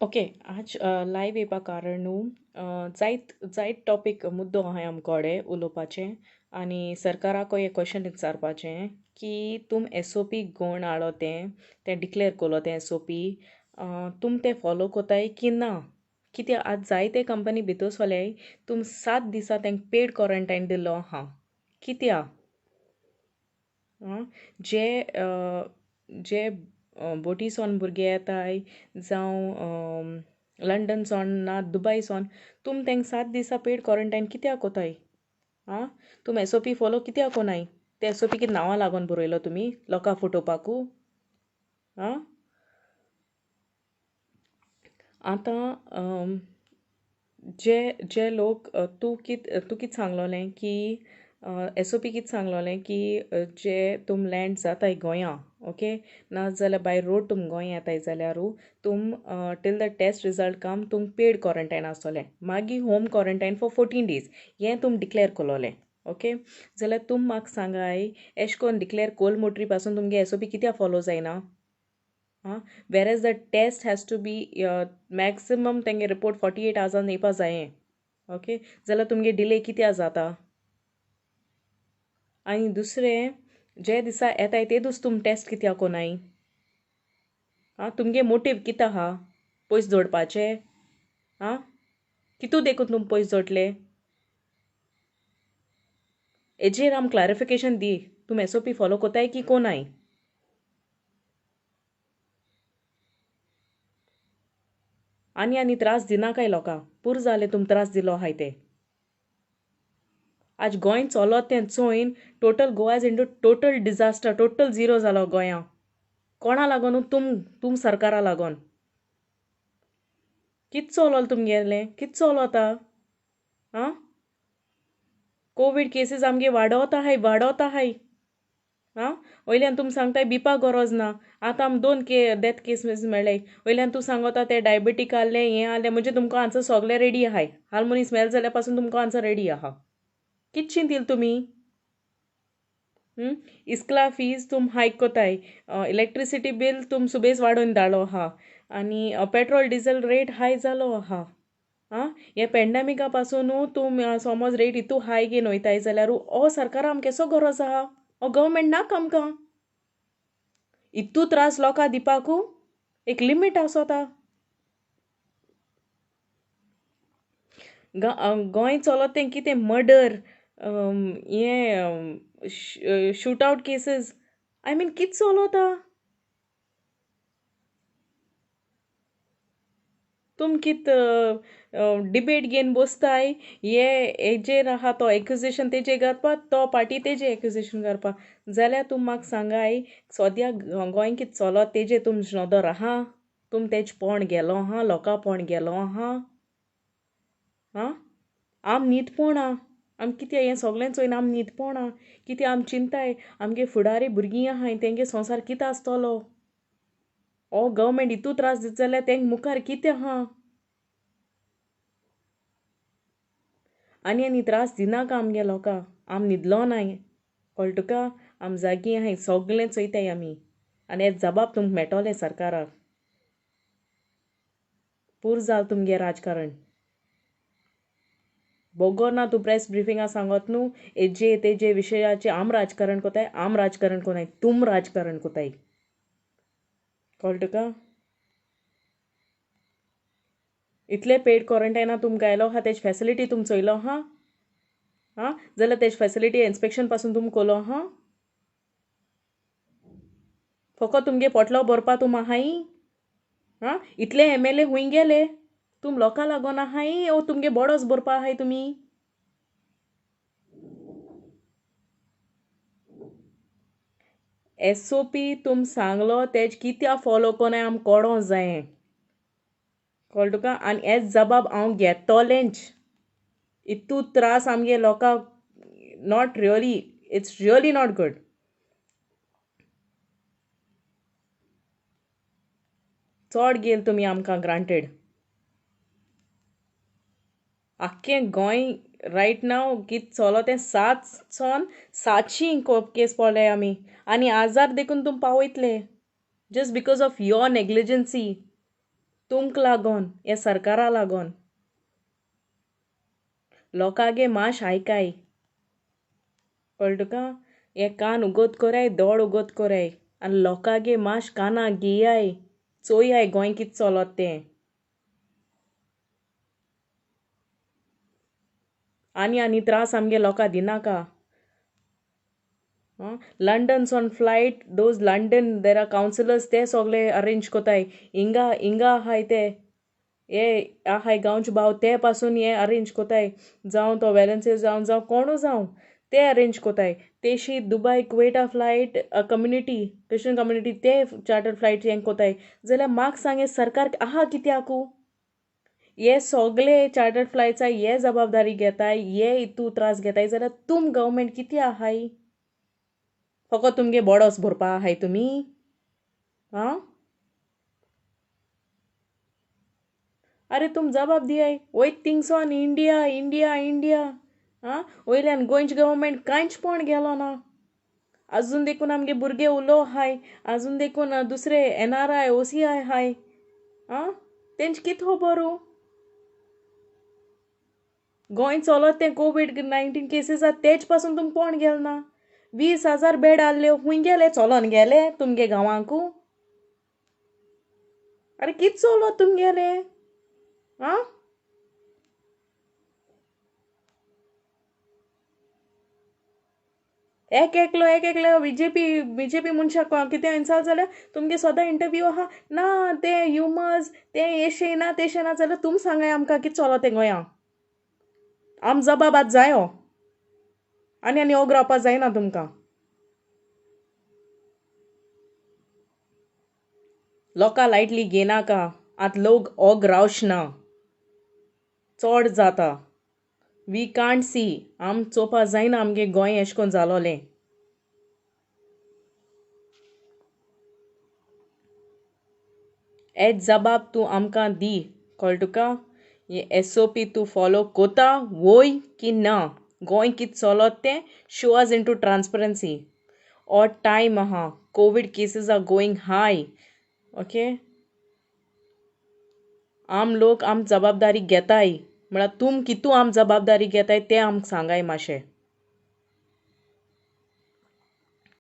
okay आज live येवपा कारण न्हू जायत जायत टॉपीक मुद्दो आहाय आमकोडे उलोवपाचें आनी सरकाराक एक क्वेश्चन विचारपाचें की तुम एस ओ पी कोण हाडलो तें डिक्लेअर कोलो तें एस ओ पी तुम तें फॉलो कोताय की ना कित्याक आज जायते कंपनी भितर सोल्याय तुम 7 दिसा तेंक पेड क्वॉरंटायन दिल्लो आहा कित्या जे जे बोटी सोन भुरगे येताय जावं लंडन सोन ना दुबय सोन तुम तेंक 7 दिसा पेड क्वॉरंटायन कित्याक कोताय आं तुम एस ओ पी फॉलो कित्याक कोनाय ते एस ओ पी कितें नांवां लागोन बरयलो तुमी लोकां फोटोवपाकू आं आतां जे जे लोक तूं कित सांगलोलें की एस ओ पी कित सांगलोलें की जे तुम लँड जाताय गोंयां ओके नाजाल्यार बाय रोड तुम गोंय येताय जाल्यारू तुम टील द टेस्ट रिजल्ट काम तुम पेड क्वॉरंटायन आसतोलें मागीर होम क्वॉरंटायन फॉर 14 days हें तुम डिक्लेअर कोलोलें ओके जाल्यार तुम म्हाका सांगाय एशें कोन्न डिक्लेअर कोल मुटरी पासून तुमगे एस ओ पी कित्याक फॉलो जायना whereas the test has to be maximum तेंगे रिपोर्ट 48 hours येवपा जायें ओके जाल्यार तुमगे डिले कित्याक जाता आनी दुसरें जे दिसा येताय ते दीस तुम टेस्ट कित्याक कोनाय तुमगे मोटीव कितें आहा पयस जोडपाचे आं कितू देखून तुम पयस जोडले हेजेर आम क्लॅरिफिकेशन दी तुम एस ओ पी फॉलो कोताय की कोनाय आनी त्रास दिना काय लोकां पूर जाले तुम त्रास दिलो आहाय ते आज गोंय चलोत तें चोयन total Goa is into total disaster total zero जालो गोंयां कोणा लागोन तुम सरकारा लागोन कित चलोल तुमगेलें कित चलोता आं कोवीड केसीस आमगे वाडोत आहाय वयल्यान तुम सांगताय भिवपा गरज ना आतां आम 2 डेथ केसीस मेळ्ळाय वयल्यान तूं सांगोता ते डायबेटीक आहलें हें आहलें म्हणजे तुमकां आन्सर सोगलें रेडी आहाय हार्मोनी स्मेल जाल्या पासून तुमकां आन्सर रेडी आहा कित चिंतील तुमी इस्कला फीज तुम हायक कोताय इलेक्ट्रिसिटी बील तुम सुबेज वाडोवन धाडलो आहा आनी पेट्रोल डिझेल रेट हाय जालो आहा हे पेंडेमिका पासून तूं समज रेट इतू हाय घेवन वयताय जाल्यार हो सरकार आमकां केसो गरज आहा हो गव्हर्मेंट नाका आमकां इतू त्रास लोकां दिवपाकू एक लिमीट आसोता गोंय चलोत तें कितें मर्डर हें shoot out cases I mean कित चलोता तुम कित डिबेट घेवन बसताय हेजेर आहा तो एक्युजेशन तेजेर घालपा तो पार्टी तेजेर एक्युजेशन घालपा जाल्यार तुम म्हाका सांगाय सोद्या गोंय कित चलोत तेजेर तुम नदर आहा तुम तेज पोण गेलो आहा लोकां पोण गेलो आहा आम न्हीदपण आम कितें हें सोगलें चोयन आम न्हीदपण कितें आम चिंताय आमगे फुडारी भुरगीं आहाय तेंगे संवसार कितें आसतलो हो गव्हर्मेंट इतू त्रास दिता जाल्यार तेंक मुखार कितें आहा आनी त्रास दिनाका आमगे लोकां आम न्हिदलो नाय कळ्ळें तुका आम जागी आहाय सोगलें चोयताय आमी आनी हे जबाब तुमकां मेळटोलें सरकाराक पूर जाल तुमगे राजकारण बोगोर ना तूं प्रेस ब्रिफिंगा सांगोत न्हू हेजे तेजे विशयाचेर आम राजकारण कोताय आम राजकारण कोनाय तुम राजकारण कोताय कळ्ळें तुका इतले पेड क्वॉरंटायना तुम गायलो आहा तेज फॅसिलिटी तुम चोयलो आहा जाल्यार तेज फॅसिलिटी इन्स्पेक्शन पासून तुम कोलो आहा फकत तुमगे पोटलो भरपा तुम आहाय इतले एम एल ए हूंय गेले तुम लोकां लागोन आहाय ओ तुमगे बोडोस भरपा आहाय तुमी एस ओ पी तुम सांगलो तेज कित्या फॉलो कोनाय आम कोडो जायें कळ्ळें तुका आनी हेच जबाब हांव घेतोलेंच इतू त्रास आमगे लोकांक not really it's really not good चोड गेल तुमी आमकां ग्रांटेड आख्खें गोंय रायट नाव कित चलो तें 700 केस पडले आमी आनी आजार देखून तुम पावयतले जस्ट बिकॉज ऑफ युअर नेग्लिजन्सी तुमक लागोन हे सरकारा लागोन लोकांगे माश आयकाय कळ्ळ तुका हे कान उगोत कोराय दोळ उगोत कोराय आनी लोकांगे माश काना घेयाय चोयाय गोंय कित चोलोत तें आनी त्रास आमगे लोकां दिनाका लंडन सोन flight those London there are councillors ते सोगले अरेंज कोताय हिंगा आहाय ते हे आहाय गांवचे भाव ते पासून हे अरेंज कोताय जावं तो वेलंसी जावं कोणू जावं ते अरेंज कोताय तेशी दुबय कुवेटा फ्लायट कम्युनिटी क्रिश्चन कम्युनिटी ते चार्टर फ्लायट हें कोताय जाल्यार म्हाका सांगे सरकार आहा कित्याकू हे सोगले चार्टर फ्लायट्सा हे जबाबदारी घेताय हे हितू त्रास घेताय जाल्यार तुम गव्हर्मेंट कितें आहाय फकत तुमगे बोडोस भरपा आहाय तुमी आं अरे तुम जबाब दियाय वयत थिंगसोन इंडिया इंडिया इंडिया आं वयल्यान गोंयचे गव्हर्मेंट कांयच पण गेलो ना अजून देखून आमगे भुरगे उलो हाय अजून देखून दुसरे NRI OCI हाय आं तेंच कित खबरू गोंय चलोत तें COVID-19 केसीस आहा तेच पासून तुम कोण गेल ना 20,000 बेड आहल्यो खूंय गेले चलोन गेले तुमगे गांवांकू अरे कित चलो तुमगेले आं एक एकलो बीजेपी मनशाक कितें इन्सल्ट जाल्यार तुमगे सोदां इंटरव्यू आहा ना ते ह्युमर्स ते येशे ना तेशे ना जाल्यार तुम सांगाय आमकां कित चलो तें गोंयां आम जबाब आत जायो आनी ओग रावपा जायना तुमकां लोकां लायटली घेनाका आत लोक ओग रावश ना चोड जाता वी कांट सी आम चोवपा जायना आमगे गोंय एशें कोन्न जालोलें हे जबाब तूं आमकां दी कळ्ळ तुका हे SOP तूं फॉलो कोता वोय की ना गोंय कित चलोत तें show us into transparency or time आहा Covid cases are going high okay आम लोक आम जबाबदारी घेताय म्हळ्यार तुम कितू आम जबाबदारी घेताय तें आमकां सांगाय मातशें